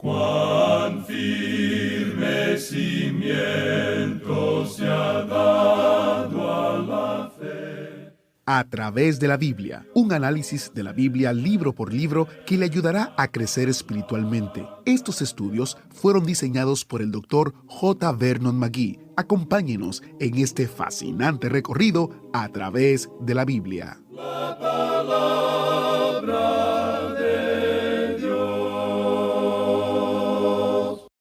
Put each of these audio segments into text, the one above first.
Cuán firme cimiento se ha dado a la fe. A través de la Biblia, un análisis de la Biblia libro por libro que le ayudará a crecer espiritualmente. Estos estudios fueron diseñados por el Dr. J. Vernon McGee. Acompáñenos en este fascinante recorrido a través de la Biblia. La palabra de Dios.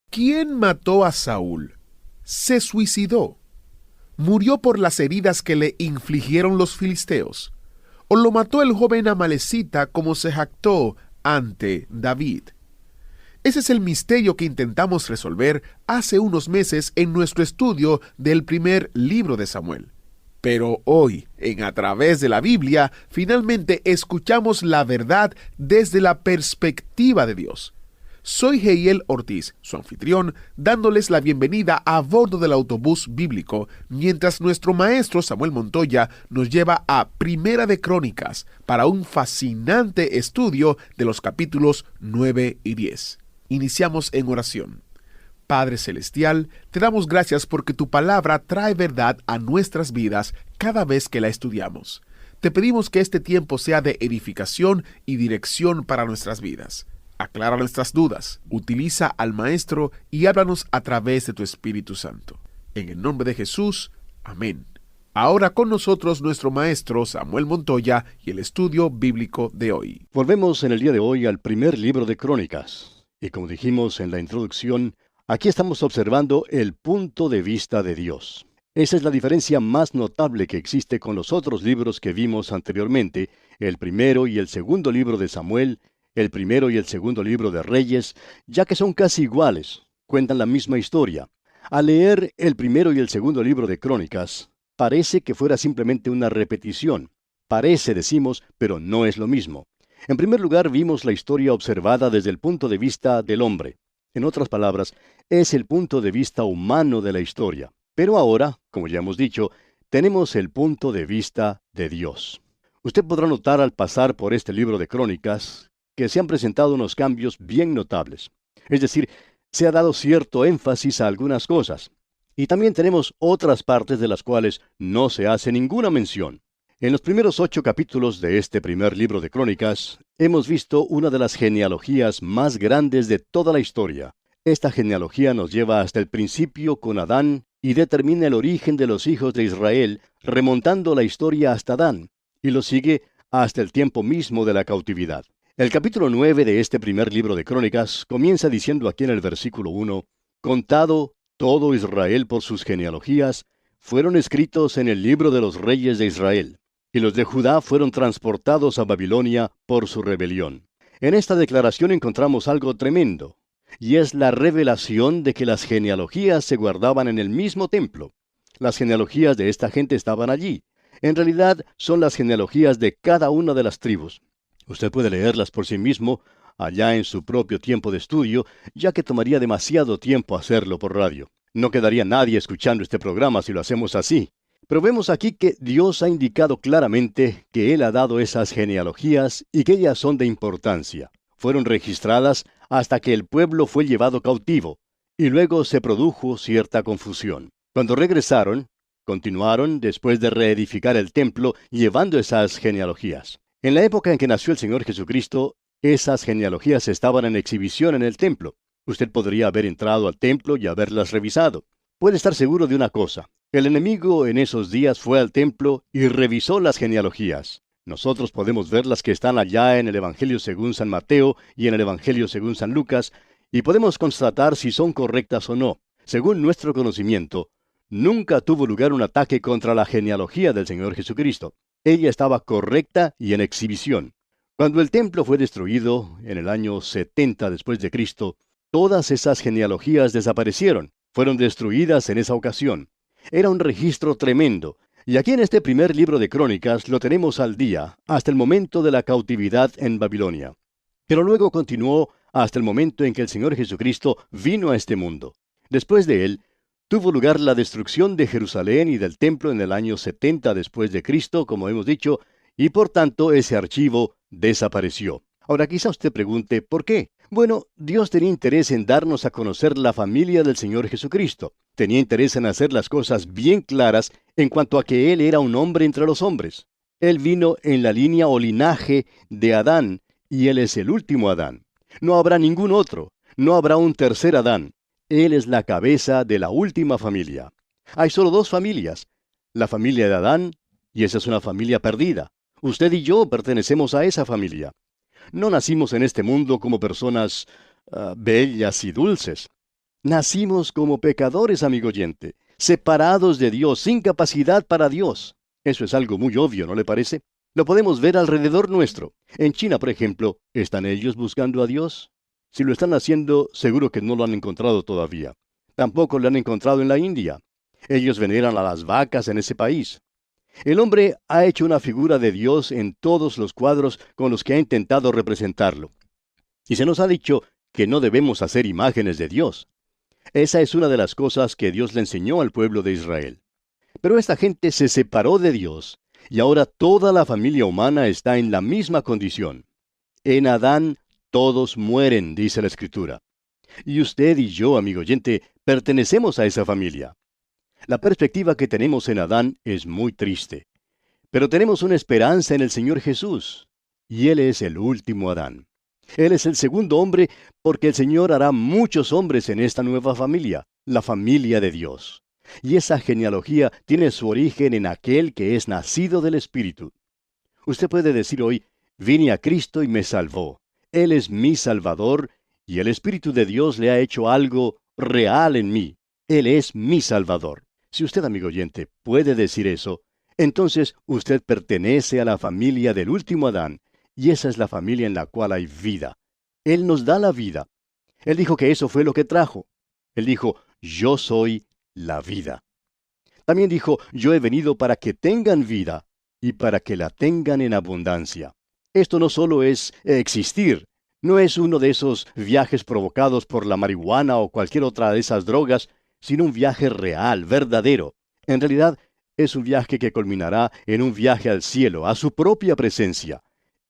¿Quién mató a Saúl? Se suicidó. ¿Murió por las heridas que le infligieron los filisteos? ¿O lo mató el joven amalecita como se jactó ante David? Ese es el misterio que intentamos resolver hace unos meses en nuestro estudio del primer libro de Samuel. Pero hoy, en A Través de la Biblia, finalmente escuchamos la verdad desde la perspectiva de Dios. Soy Heiel Ortiz, su anfitrión, dándoles la bienvenida a bordo del autobús bíblico, mientras nuestro maestro Samuel Montoya nos lleva a Primera de Crónicas para un fascinante estudio de los capítulos 9 y 10. Iniciamos en oración. Padre Celestial, te damos gracias porque tu palabra trae verdad a nuestras vidas cada vez que la estudiamos. Te pedimos que este tiempo sea de edificación y dirección para nuestras vidas. Aclara nuestras dudas, utiliza al Maestro y háblanos a través de tu Espíritu Santo. En el nombre de Jesús, amén. Ahora con nosotros nuestro Maestro Samuel Montoya y el estudio bíblico de hoy. Volvemos en el día de hoy al primer libro de Crónicas. Y como dijimos en la introducción, aquí estamos observando el punto de vista de Dios. Esa es la diferencia más notable que existe con los otros libros que vimos anteriormente, el primero y el segundo libro de Samuel, el primero y el segundo libro de Reyes, ya que son casi iguales, cuentan la misma historia. Al leer el primero y el segundo libro de Crónicas, parece que fuera simplemente una repetición. Parece, decimos, pero no es lo mismo. En primer lugar, vimos la historia observada desde el punto de vista del hombre. En otras palabras, es el punto de vista humano de la historia. Pero ahora, como ya hemos dicho, tenemos el punto de vista de Dios. Usted podrá notar al pasar por este libro de Crónicas que se han presentado unos cambios bien notables. Es decir, se ha dado cierto énfasis a algunas cosas. Y también tenemos otras partes de las cuales no se hace ninguna mención. En los primeros 8 capítulos de este primer libro de Crónicas, hemos visto una de las genealogías más grandes de toda la historia. Esta genealogía nos lleva hasta el principio con Adán y determina el origen de los hijos de Israel, remontando la historia hasta Adán, y lo sigue hasta el tiempo mismo de la cautividad. El capítulo 9 de este primer libro de Crónicas comienza diciendo aquí en el versículo 1, «Contado todo Israel por sus genealogías, fueron escritos en el libro de los reyes de Israel, y los de Judá fueron transportados a Babilonia por su rebelión». En esta declaración encontramos algo tremendo, y es la revelación de que las genealogías se guardaban en el mismo templo. Las genealogías de esta gente estaban allí. En realidad, son las genealogías de cada una de las tribus. Usted puede leerlas por sí mismo, allá en su propio tiempo de estudio, ya que tomaría demasiado tiempo hacerlo por radio. No quedaría nadie escuchando este programa si lo hacemos así. Pero vemos aquí que Dios ha indicado claramente que Él ha dado esas genealogías y que ellas son de importancia. Fueron registradas hasta que el pueblo fue llevado cautivo, y luego se produjo cierta confusión. Cuando regresaron, continuaron después de reedificar el templo llevando esas genealogías. En la época en que nació el Señor Jesucristo, esas genealogías estaban en exhibición en el templo. Usted podría haber entrado al templo y haberlas revisado. Puede estar seguro de una cosa. El enemigo en esos días fue al templo y revisó las genealogías. Nosotros podemos ver las que están allá en el Evangelio según San Mateo y en el Evangelio según San Lucas, y podemos constatar si son correctas o no. Según nuestro conocimiento, nunca tuvo lugar un ataque contra la genealogía del Señor Jesucristo. Ella estaba correcta y en exhibición. Cuando el templo fue destruido, en el año 70 después de Cristo, todas esas genealogías desaparecieron. Fueron destruidas en esa ocasión. Era un registro tremendo. Y aquí en este primer libro de Crónicas lo tenemos al día, hasta el momento de la cautividad en Babilonia. Pero luego continuó hasta el momento en que el Señor Jesucristo vino a este mundo. Después de él, tuvo lugar la destrucción de Jerusalén y del templo en el año 70 después de Cristo, como hemos dicho, y por tanto ese archivo desapareció. Ahora quizá usted pregunte, ¿por qué? Bueno, Dios tenía interés en darnos a conocer la familia del Señor Jesucristo. Tenía interés en hacer las cosas bien claras en cuanto a que Él era un hombre entre los hombres. Él vino en la línea o linaje de Adán, y Él es el último Adán. No habrá ningún otro, no habrá un tercer Adán. Él es la cabeza de la última familia. Hay solo dos familias, la familia de Adán, y esa es una familia perdida. Usted y yo pertenecemos a esa familia. No nacimos en este mundo como personas bellas y dulces. Nacimos como pecadores, amigo oyente, separados de Dios, sin capacidad para Dios. Eso es algo muy obvio, ¿no le parece? Lo podemos ver alrededor nuestro. En China, por ejemplo, ¿están ellos buscando a Dios? Si lo están haciendo, seguro que no lo han encontrado todavía. Tampoco lo han encontrado en la India. Ellos veneran a las vacas en ese país. El hombre ha hecho una figura de Dios en todos los cuadros con los que ha intentado representarlo. Y se nos ha dicho que no debemos hacer imágenes de Dios. Esa es una de las cosas que Dios le enseñó al pueblo de Israel. Pero esta gente se separó de Dios, y ahora toda la familia humana está en la misma condición. En Adán todos mueren, dice la Escritura. Y usted y yo, amigo oyente, pertenecemos a esa familia. La perspectiva que tenemos en Adán es muy triste. Pero tenemos una esperanza en el Señor Jesús, y Él es el último Adán. Él es el segundo hombre porque el Señor hará muchos hombres en esta nueva familia, la familia de Dios. Y esa genealogía tiene su origen en aquel que es nacido del Espíritu. Usted puede decir hoy, vine a Cristo y me salvó. Él es mi Salvador, y el Espíritu de Dios le ha hecho algo real en mí. Él es mi Salvador. Si usted, amigo oyente, puede decir eso, entonces usted pertenece a la familia del último Adán, y esa es la familia en la cual hay vida. Él nos da la vida. Él dijo que eso fue lo que trajo. Él dijo, yo soy la vida. También dijo, yo he venido para que tengan vida y para que la tengan en abundancia. Esto no solo es existir, no es uno de esos viajes provocados por la marihuana o cualquier otra de esas drogas, sino un viaje real, verdadero. En realidad, es un viaje que culminará en un viaje al cielo, a su propia presencia.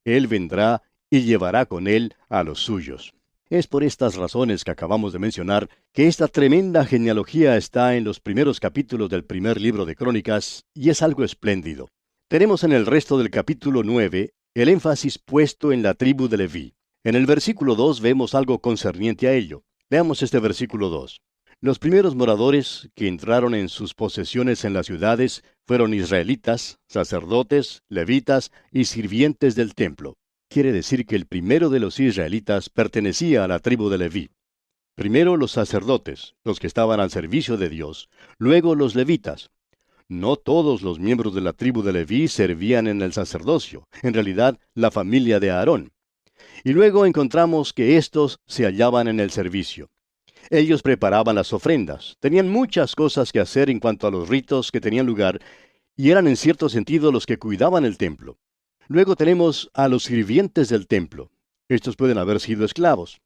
Él vendrá y llevará con él a los suyos. Es por estas razones que acabamos de mencionar que esta tremenda genealogía está en los primeros capítulos del primer libro de Crónicas, y es algo espléndido. Tenemos en el resto del capítulo 9 el énfasis puesto en la tribu de Leví. En el versículo 2 vemos algo concerniente a ello. Veamos este versículo 2. Los primeros moradores que entraron en sus posesiones en las ciudades fueron israelitas, sacerdotes, levitas y sirvientes del templo. Quiere decir que el primero de los israelitas pertenecía a la tribu de Leví. Primero los sacerdotes, los que estaban al servicio de Dios, luego los levitas. No todos los miembros de la tribu de Leví servían en el sacerdocio, en realidad la familia de Aarón. Y luego encontramos que éstos se hallaban en el servicio. Ellos preparaban las ofrendas, tenían muchas cosas que hacer en cuanto a los ritos que tenían lugar, y eran en cierto sentido los que cuidaban el templo. Luego tenemos a los sirvientes del templo. Estos pueden haber sido esclavos.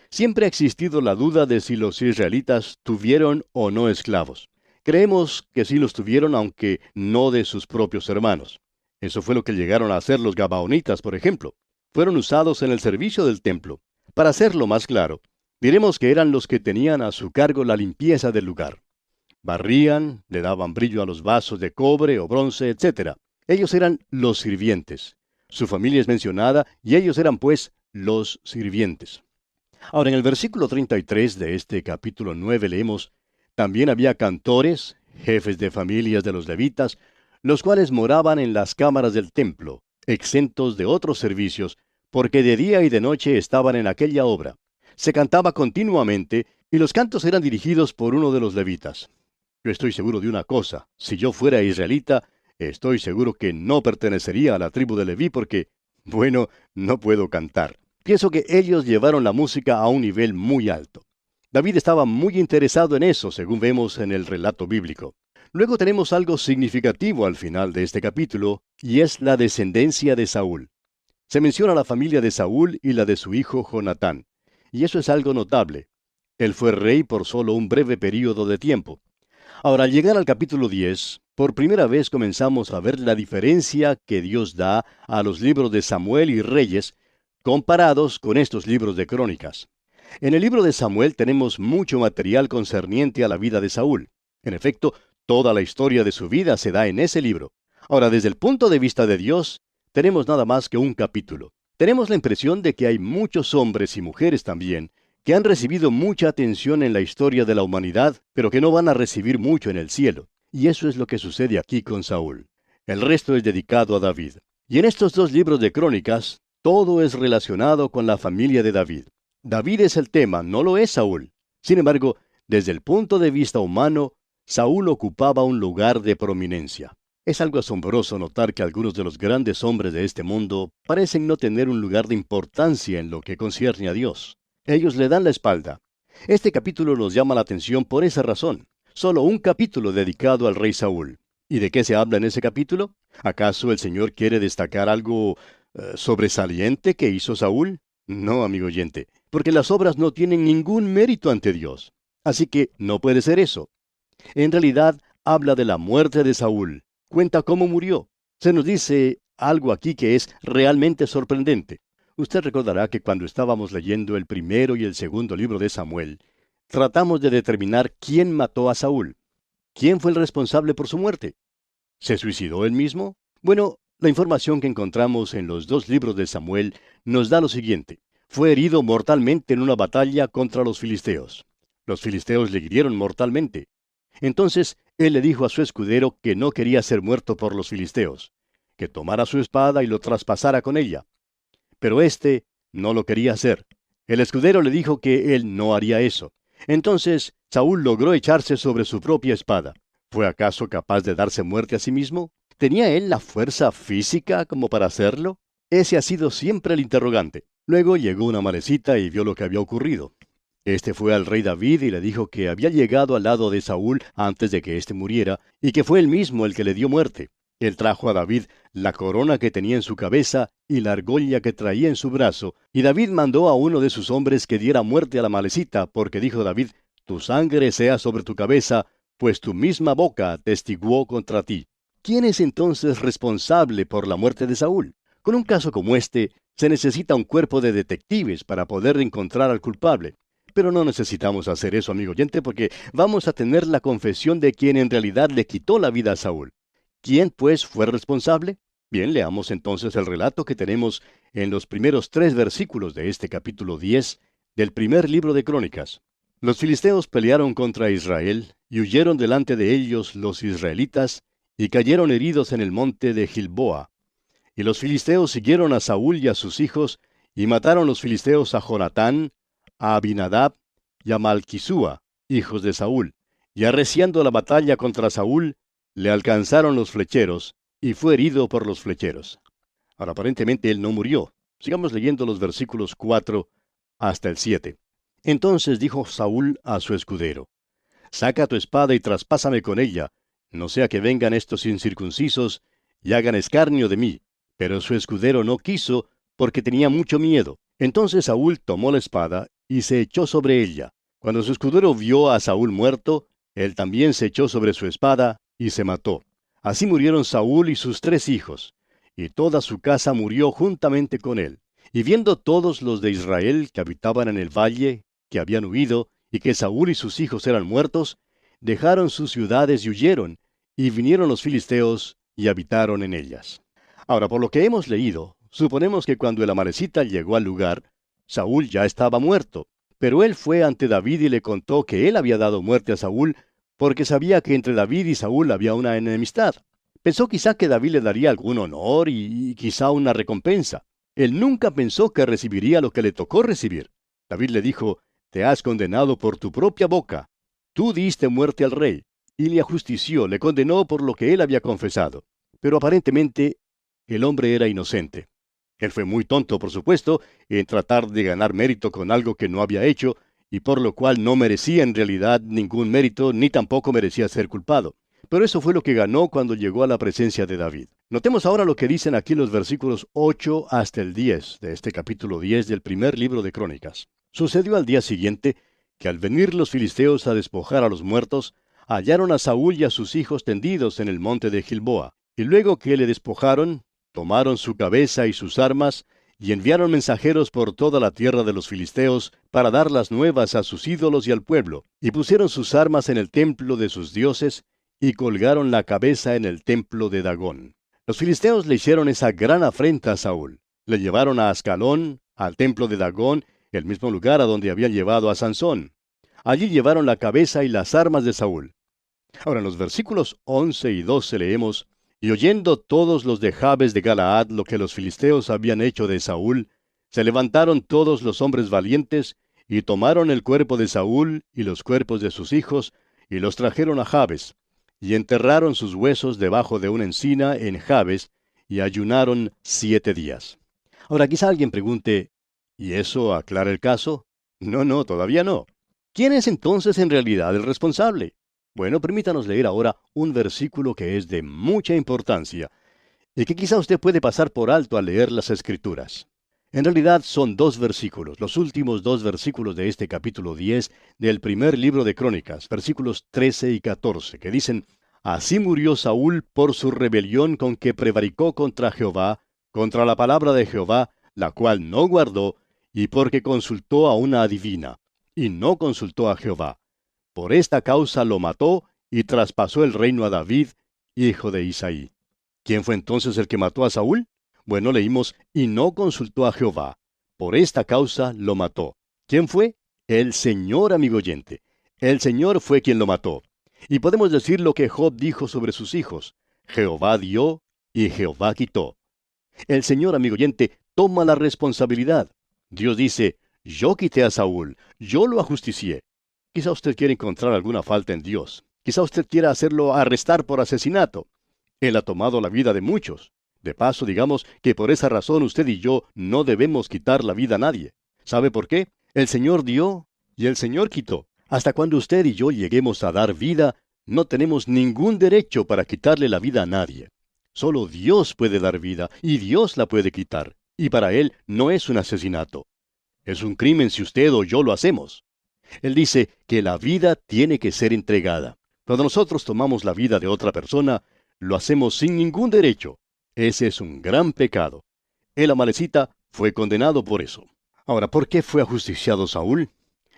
Siempre ha existido la duda de si los israelitas tuvieron o no esclavos. Creemos que sí los tuvieron, aunque no de sus propios hermanos. Eso fue lo que llegaron a hacer los gabaonitas, por ejemplo. Fueron usados en el servicio del templo. Para hacerlo más claro, diremos que eran los que tenían a su cargo la limpieza del lugar. Barrían, le daban brillo a los vasos de cobre o bronce, etc. Ellos eran los sirvientes. Su familia es mencionada y ellos eran pues los sirvientes. Ahora en el versículo 33 de este capítulo 9 leemos, también había cantores, jefes de familias de los levitas, los cuales moraban en las cámaras del templo, exentos de otros servicios, porque de día y de noche estaban en aquella obra. Se cantaba continuamente, y los cantos eran dirigidos por uno de los levitas. Yo estoy seguro de una cosa, si yo fuera israelita, estoy seguro que no pertenecería a la tribu de Leví porque, bueno, no puedo cantar. Pienso que ellos llevaron la música a un nivel muy alto. David estaba muy interesado en eso, según vemos en el relato bíblico. Luego tenemos algo significativo al final de este capítulo, y es la descendencia de Saúl. Se menciona la familia de Saúl y la de su hijo Jonatán, y eso es algo notable. Él fue rey por solo un breve período de tiempo. Ahora, al llegar al capítulo 10, por primera vez comenzamos a ver la diferencia que Dios da a los libros de Samuel y Reyes comparados con estos libros de Crónicas. En el libro de Samuel tenemos mucho material concerniente a la vida de Saúl. En efecto, toda la historia de su vida se da en ese libro. Ahora, desde el punto de vista de Dios, tenemos nada más que un capítulo. Tenemos la impresión de que hay muchos hombres y mujeres también que han recibido mucha atención en la historia de la humanidad, pero que no van a recibir mucho en el cielo. Y eso es lo que sucede aquí con Saúl. El resto es dedicado a David. Y en estos dos libros de Crónicas, todo es relacionado con la familia de David. David es el tema, no lo es Saúl. Sin embargo, desde el punto de vista humano, Saúl ocupaba un lugar de prominencia. Es algo asombroso notar que algunos de los grandes hombres de este mundo parecen no tener un lugar de importancia en lo que concierne a Dios. Ellos le dan la espalda. Este capítulo nos llama la atención por esa razón. Solo un capítulo dedicado al rey Saúl. ¿Y de qué se habla en ese capítulo? ¿Acaso el Señor quiere destacar algo sobresaliente que hizo Saúl? No, amigo oyente, porque las obras no tienen ningún mérito ante Dios. Así que no puede ser eso. En realidad, habla de la muerte de Saúl. Cuenta cómo murió. Se nos dice algo aquí que es realmente sorprendente. Usted recordará que cuando estábamos leyendo el primero y el segundo libro de Samuel, tratamos de determinar quién mató a Saúl. ¿Quién fue el responsable por su muerte? ¿Se suicidó él mismo? Bueno, la información que encontramos en los dos libros de Samuel nos da lo siguiente. Fue herido mortalmente en una batalla contra los filisteos. Los filisteos le hirieron mortalmente. Entonces, él le dijo a su escudero que no quería ser muerto por los filisteos, que tomara su espada y lo traspasara con ella. Pero éste no lo quería hacer. El escudero le dijo que él no haría eso. Entonces, Saúl logró echarse sobre su propia espada. ¿Fue acaso capaz de darse muerte a sí mismo? ¿Tenía él la fuerza física como para hacerlo? Ese ha sido siempre el interrogante. Luego llegó una amalecita y vio lo que había ocurrido. Este fue al rey David y le dijo que había llegado al lado de Saúl antes de que éste muriera, y que fue él mismo el que le dio muerte. Él trajo a David la corona que tenía en su cabeza y la argolla que traía en su brazo, y David mandó a uno de sus hombres que diera muerte a la amalecita, porque dijo David, tu sangre sea sobre tu cabeza, pues tu misma boca testiguó contra ti. ¿Quién es entonces responsable por la muerte de Saúl? Con un caso como este, se necesita un cuerpo de detectives para poder encontrar al culpable. Pero no necesitamos hacer eso, amigo oyente, porque vamos a tener la confesión de quien en realidad le quitó la vida a Saúl. ¿Quién, pues, fue responsable? Bien, leamos entonces el relato que tenemos en los primeros 3 versículos de este capítulo 10 del primer libro de Crónicas. Los filisteos pelearon contra Israel, y huyeron delante de ellos los israelitas, y cayeron heridos en el monte de Gilboa. Y los filisteos siguieron a Saúl y a sus hijos, y mataron los filisteos a Jonatán, a Abinadab y a Malquisúa, hijos de Saúl. Y arreciando la batalla contra Saúl, le alcanzaron los flecheros, y fue herido por los flecheros. Ahora, aparentemente él no murió. Sigamos leyendo los versículos 4 hasta el 7. Entonces dijo Saúl a su escudero, saca tu espada y traspásame con ella, no sea que vengan estos incircuncisos y hagan escarnio de mí. Pero su escudero no quiso, porque tenía mucho miedo. Entonces Saúl tomó la espada y se echó sobre ella. Cuando su escudero vio a Saúl muerto, él también se echó sobre su espada y se mató. Así murieron Saúl y sus 3 hijos, y toda su casa murió juntamente con él. Y viendo todos los de Israel que habitaban en el valle, que habían huido, y que Saúl y sus hijos eran muertos, dejaron sus ciudades y huyeron, y vinieron los filisteos y habitaron en ellas. Ahora, por lo que hemos leído, suponemos que cuando el amalecita llegó al lugar, Saúl ya estaba muerto, pero él fue ante David y le contó que él había dado muerte a Saúl, porque sabía que entre David y Saúl había una enemistad. Pensó quizá que David le daría algún honor y quizá una recompensa. Él nunca pensó que recibiría lo que le tocó recibir. David le dijo, te has condenado por tu propia boca. Tú diste muerte al rey, y le ajustició, le condenó por lo que él había confesado. Pero aparentemente, el hombre era inocente. Él fue muy tonto, por supuesto, en tratar de ganar mérito con algo que no había hecho, y por lo cual no merecía en realidad ningún mérito, ni tampoco merecía ser culpado. Pero eso fue lo que ganó cuando llegó a la presencia de David. Notemos ahora lo que dicen aquí los versículos 8 hasta el 10 de este capítulo 10 del primer libro de Crónicas. Sucedió al día siguiente que al venir los filisteos a despojar a los muertos, hallaron a Saúl y a sus hijos tendidos en el monte de Gilboa. Y luego que le despojaron, tomaron su cabeza y sus armas, y enviaron mensajeros por toda la tierra de los filisteos para dar las nuevas a sus ídolos y al pueblo, y pusieron sus armas en el templo de sus dioses, y colgaron la cabeza en el templo de Dagón. Los filisteos le hicieron esa gran afrenta a Saúl. Le llevaron a Ascalón, al templo de Dagón, el mismo lugar a donde habían llevado a Sansón. Allí llevaron la cabeza y las armas de Saúl. Ahora en los versículos 11 y 12 leemos: Y oyendo todos los de Jabes de Galaad lo que los filisteos habían hecho de Saúl, se levantaron todos los hombres valientes, y tomaron el cuerpo de Saúl y los cuerpos de sus hijos, y los trajeron a Jabes, y enterraron sus huesos debajo de una encina en Jabes, y ayunaron 7 días. Ahora quizá alguien pregunte, ¿y eso aclara el caso? No, todavía no. ¿Quién es entonces en realidad el responsable? Bueno, permítanos leer ahora un versículo que es de mucha importancia, y que quizá usted puede pasar por alto al leer las Escrituras. En realidad son 2 versículos, los últimos 2 versículos de este capítulo 10 del primer libro de Crónicas, versículos 13 y 14, que dicen: Así murió Saúl por su rebelión con que prevaricó contra Jehová, contra la palabra de Jehová, la cual no guardó, y porque consultó a una adivina, y no consultó a Jehová. Por esta causa lo mató, y traspasó el reino a David, hijo de Isaí. ¿Quién fue entonces el que mató a Saúl? Bueno, leímos: y no consultó a Jehová. Por esta causa lo mató. ¿Quién fue? El Señor, amigo oyente. El Señor fue quien lo mató. Y podemos decir lo que Job dijo sobre sus hijos: Jehová dio y Jehová quitó. El Señor, amigo oyente, toma la responsabilidad. Dios dice: yo quité a Saúl, yo lo ajusticié. Quizá usted quiera encontrar alguna falta en Dios. Quizá usted quiera hacerlo arrestar por asesinato. Él ha tomado la vida de muchos. De paso, digamos que por esa razón usted y yo no debemos quitar la vida a nadie. ¿Sabe por qué? El Señor dio y el Señor quitó. Hasta cuando usted y yo lleguemos a dar vida, no tenemos ningún derecho para quitarle la vida a nadie. Solo Dios puede dar vida y Dios la puede quitar. Y para Él no es un asesinato. Es un crimen si usted o yo lo hacemos. Él dice que la vida tiene que ser entregada. Cuando nosotros tomamos la vida de otra persona, lo hacemos sin ningún derecho. Ese es un gran pecado. El amalecita fue condenado por eso. Ahora, ¿por qué fue ajusticiado Saúl?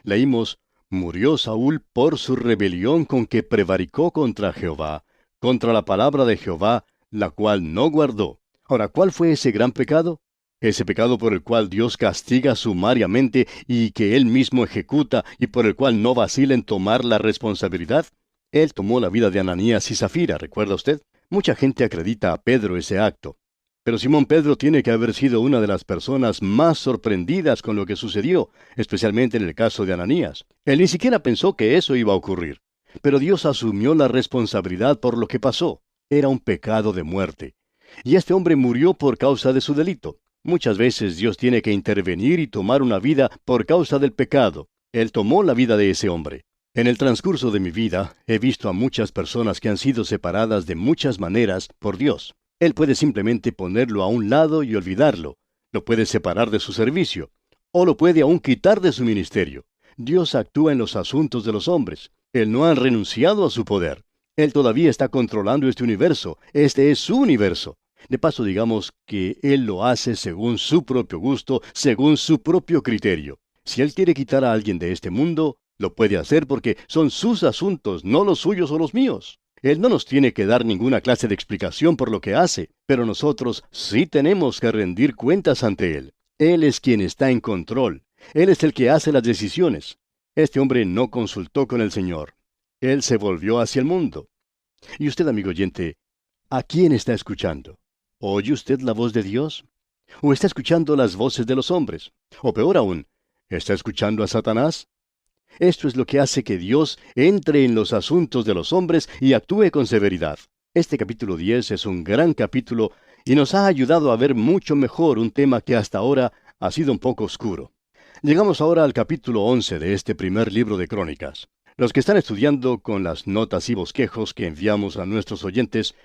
Leímos: murió Saúl por su rebelión con que prevaricó contra Jehová, contra la palabra de Jehová, la cual no guardó. Ahora, ¿cuál fue ese gran pecado? Ese pecado por el cual Dios castiga sumariamente y que Él mismo ejecuta y por el cual no vacila en tomar la responsabilidad. Él tomó la vida de Ananías y Zafira, ¿recuerda usted? Mucha gente acredita a Pedro ese acto. Pero Simón Pedro tiene que haber sido una de las personas más sorprendidas con lo que sucedió, especialmente en el caso de Ananías. Él ni siquiera pensó que eso iba a ocurrir. Pero Dios asumió la responsabilidad por lo que pasó. Era un pecado de muerte. Y este hombre murió por causa de su delito. Muchas veces Dios tiene que intervenir y tomar una vida por causa del pecado. Él tomó la vida de ese hombre. En el transcurso de mi vida, he visto a muchas personas que han sido separadas de muchas maneras por Dios. Él puede simplemente ponerlo a un lado y olvidarlo. Lo puede separar de su servicio. O lo puede aún quitar de su ministerio. Dios actúa en los asuntos de los hombres. Él no ha renunciado a su poder. Él todavía está controlando este universo. Este es su universo. De paso, digamos que Él lo hace según su propio gusto, según su propio criterio. Si Él quiere quitar a alguien de este mundo, lo puede hacer porque son sus asuntos, no los suyos o los míos. Él no nos tiene que dar ninguna clase de explicación por lo que hace, pero nosotros sí tenemos que rendir cuentas ante Él. Él es quien está en control. Él es el que hace las decisiones. Este hombre no consultó con el Señor. Él se volvió hacia el mundo. Y usted, amigo oyente, ¿a quién está escuchando? ¿Oye usted la voz de Dios? ¿O está escuchando las voces de los hombres? O peor aún, ¿está escuchando a Satanás? Esto es lo que hace que Dios entre en los asuntos de los hombres y actúe con severidad. Este capítulo 10 es un gran capítulo y nos ha ayudado a ver mucho mejor un tema que hasta ahora ha sido un poco oscuro. Llegamos ahora al capítulo 11 de este primer libro de Crónicas. Los que están estudiando con las notas y bosquejos que enviamos a nuestros oyentes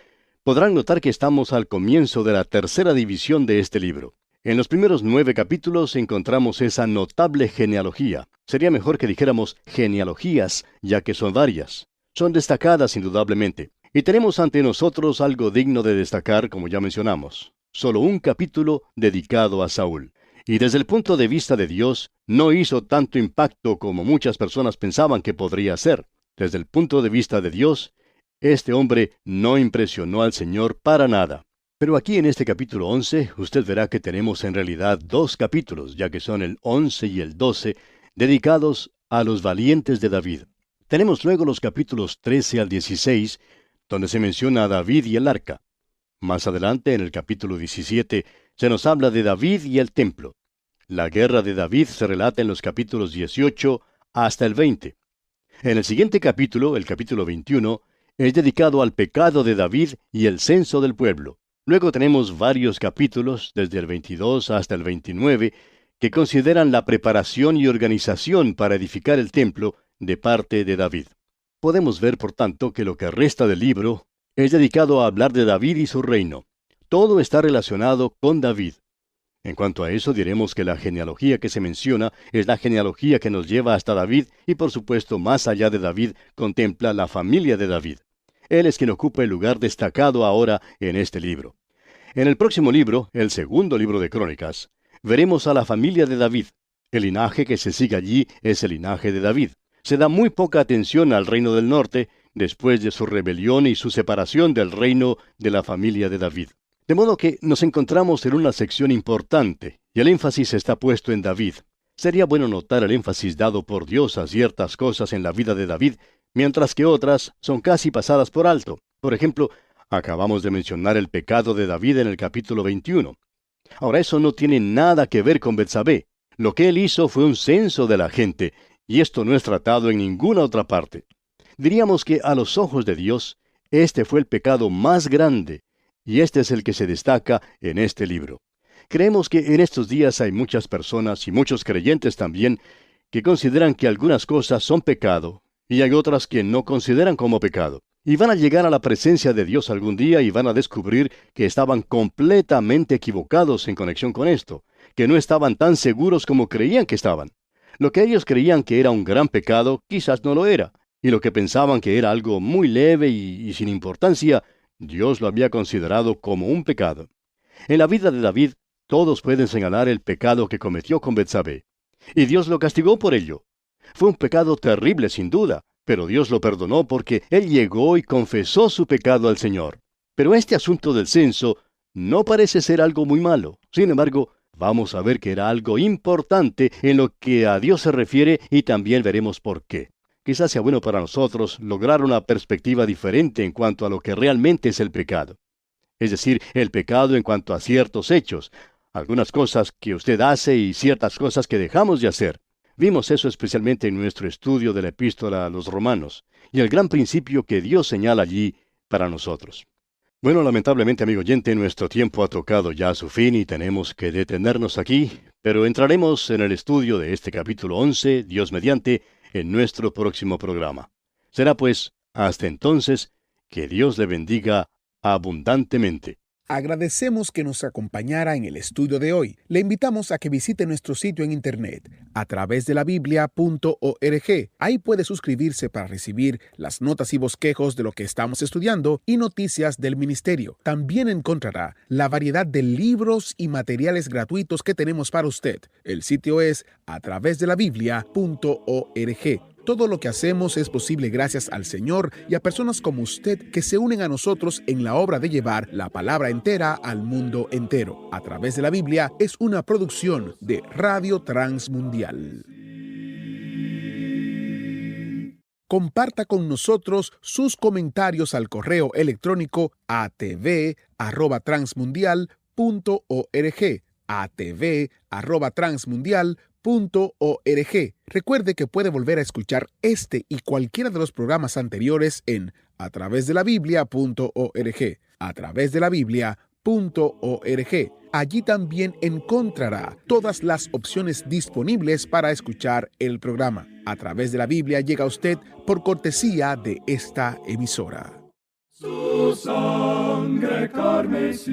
podrán notar que estamos al comienzo de la tercera división de este libro. En los primeros 9 capítulos encontramos esa notable genealogía. Sería mejor que dijéramos genealogías, ya que son varias. Son destacadas indudablemente. Y tenemos ante nosotros algo digno de destacar, como ya mencionamos. solo un capítulo dedicado a Saúl. Y desde el punto de vista de Dios, no hizo tanto impacto como muchas personas pensaban que podría hacer. Desde el punto de vista de Dios, este hombre no impresionó al Señor para nada. Pero aquí en este capítulo 11, usted verá que tenemos en realidad dos capítulos, ya que son el 11 y el 12, dedicados a los valientes de David. Tenemos luego los capítulos 13 al 16, donde se menciona a David y el arca. Más adelante, en el capítulo 17, se nos habla de David y el templo. La guerra de David se relata en los capítulos 18 hasta el 20. En el siguiente capítulo, el capítulo 21, es dedicado al pecado de David y el censo del pueblo. Luego tenemos varios capítulos, desde el 22 hasta el 29, que consideran la preparación y organización para edificar el templo de parte de David. Podemos ver, por tanto, que lo que resta del libro es dedicado a hablar de David y su reino. Todo está relacionado con David. En cuanto a eso, diremos que la genealogía que se menciona es la genealogía que nos lleva hasta David y, por supuesto, más allá de David, contempla la familia de David. Él es quien ocupa el lugar destacado ahora en este libro. En el próximo libro, el segundo libro de Crónicas, veremos a la familia de David. El linaje que se sigue allí es el linaje de David. Se da muy poca atención al reino del norte, después de su rebelión y su separación del reino de la familia de David. De modo que nos encontramos en una sección importante, y el énfasis está puesto en David. Sería bueno notar el énfasis dado por Dios a ciertas cosas en la vida de David, mientras que otras son casi pasadas por alto. Por ejemplo, acabamos de mencionar el pecado de David en el capítulo 21. Ahora, eso no tiene nada que ver con Betsabé. Lo que él hizo fue un censo de la gente, y esto no es tratado en ninguna otra parte. Diríamos que a los ojos de Dios, este fue el pecado más grande, y este es el que se destaca en este libro. Creemos que en estos días hay muchas personas, y muchos creyentes también, que consideran que algunas cosas son pecado, y hay otras que no consideran como pecado. Y van a llegar a la presencia de Dios algún día y van a descubrir que estaban completamente equivocados en conexión con esto, que no estaban tan seguros como creían que estaban. Lo que ellos creían que era un gran pecado, quizás no lo era, y lo que pensaban que era algo muy leve y sin importancia, Dios lo había considerado como un pecado. En la vida de David, todos pueden señalar el pecado que cometió con Betsabé, y Dios lo castigó por ello. Fue un pecado terrible, sin duda, pero Dios lo perdonó porque él llegó y confesó su pecado al Señor. Pero este asunto del censo no parece ser algo muy malo. Sin embargo, vamos a ver que era algo importante en lo que a Dios se refiere y también veremos por qué. Quizás sea bueno para nosotros lograr una perspectiva diferente en cuanto a lo que realmente es el pecado. Es decir, el pecado en cuanto a ciertos hechos, algunas cosas que usted hace y ciertas cosas que dejamos de hacer. Vimos eso especialmente en nuestro estudio de la epístola a los Romanos, y el gran principio que Dios señala allí para nosotros. Bueno, lamentablemente, amigo oyente, nuestro tiempo ha tocado ya a su fin y tenemos que detenernos aquí, pero entraremos en el estudio de este capítulo 11, Dios mediante, en nuestro próximo programa. Será pues, hasta entonces, que Dios le bendiga abundantemente. Agradecemos que nos acompañara en el estudio de hoy. Le invitamos a que visite nuestro sitio en internet a través de la biblia.org. Ahí puede suscribirse para recibir las notas y bosquejos de lo que estamos estudiando y noticias del ministerio. También encontrará la variedad de libros y materiales gratuitos que tenemos para usted. El sitio es a través de la biblia.org. Todo lo que hacemos es posible gracias al Señor y a personas como usted que se unen a nosotros en la obra de llevar la palabra entera al mundo entero. A través de la Biblia es una producción de Radio Transmundial. Comparta con nosotros sus comentarios al correo electrónico atv@transmundial.org. atv@transmundial.org. Recuerde que puede volver a escuchar este y cualquiera de los programas anteriores en a través de la biblia.org. A través de la biblia.org. Allí también encontrará todas las opciones disponibles para escuchar el programa. A través de la Biblia llega a usted por cortesía de esta emisora. Su sangre carmesí